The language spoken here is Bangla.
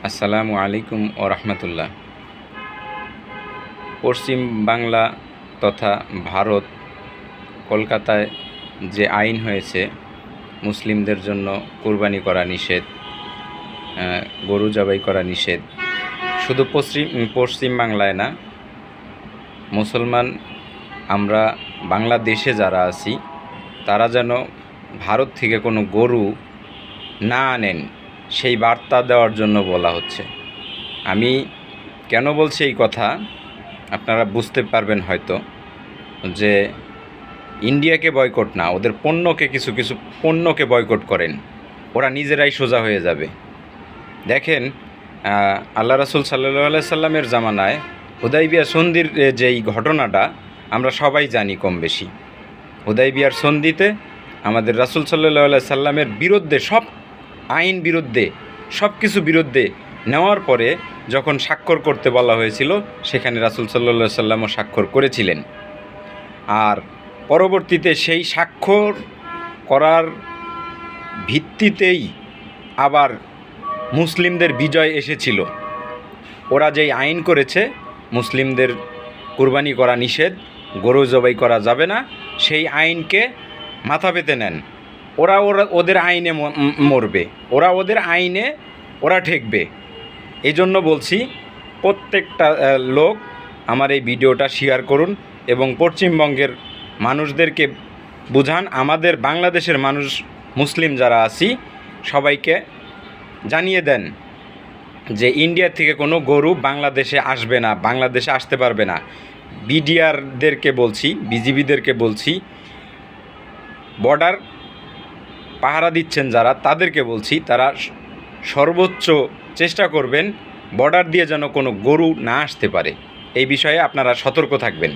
আসসালামু আলাইকুম ও রহমতুল্লাহ। পশ্চিম বাংলা তথা ভারত কলকাতায় যে আইন হয়েছে মুসলিমদের জন্য কুরবানি করা নিষেধ, গরু জবাই করা নিষেধ, শুধু পশ্চিম বাংলায় না, মুসলমান আমরা বাংলাদেশে যারা আছি তারা যেন ভারত থেকে কোনো গরু না আনেন সেই বার্তা দেওয়ার জন্য বলা হচ্ছে। আমি কেন বলছি এই কথা আপনারা বুঝতে পারবেন হয়তো, যে ইন্ডিয়াকে বয়কট না, ওদের পণ্যকে কিছু পণ্যকে বয়কট করেন, ওরা নিজেরাই সোজা হয়ে যাবে। দেখেন, আল্লাহ রাসূল সাল্লাল্লাহু আলাইহি সাল্লামের জামানায় হুদাইবিয়া সন্ধির যেই ঘটনাটা আমরা সবাই জানি কম বেশি। হুদাইবিয়ার সন্ধিতে আমাদের রাসূল সাল্লাল্লাহু আলাইহি সাল্লামের বিরুদ্ধে, সব আইন বিরুদ্ধে, সব কিছু বিরুদ্ধে নেওয়ার পরে যখন স্বাক্ষর করতে বলা হয়েছিল, সেখানে রাসূল সাল্লাল্লাহু আলাইহি সাল্লামও স্বাক্ষর করেছিলেন। আর পরবর্তীতে সেই স্বাক্ষর করার ভিত্তিতেই আবার মুসলিমদের বিজয় এসেছিল। ওরা যেই আইন করেছে মুসলিমদের কুরবানি করা নিষেধ, গরু জবাই করা যাবে না, সেই আইনকে মাথা পেতে নেন। ওরা ওদের আইনে মরবে, ওদের আইনে ওরা ঠেকবে। এই জন্য বলছি, প্রত্যেকটা লোক আমার এই ভিডিওটা শেয়ার করুন এবং পশ্চিমবঙ্গের মানুষদেরকে বুঝান, আমাদের বাংলাদেশের মানুষ মুসলিম যারা আছি সবাইকে জানিয়ে দেন যে ইন্ডিয়া থেকে কোনো গরু বাংলাদেশে আসবে না, বাংলাদেশে আসতে পারবে না। বিডিআরদেরকে বলছি, বিজিবিদেরকে বলছি, বর্ডার পাহারা দিচ্ছেন যারা, তাদেরকে বলছি, তারা সর্বোচ্চ চেষ্টা করবেন বর্ডার দিয়ে যেন কোনো গরু না আসতে পারে। এই বিষয়ে আপনারা সতর্ক থাকবেন।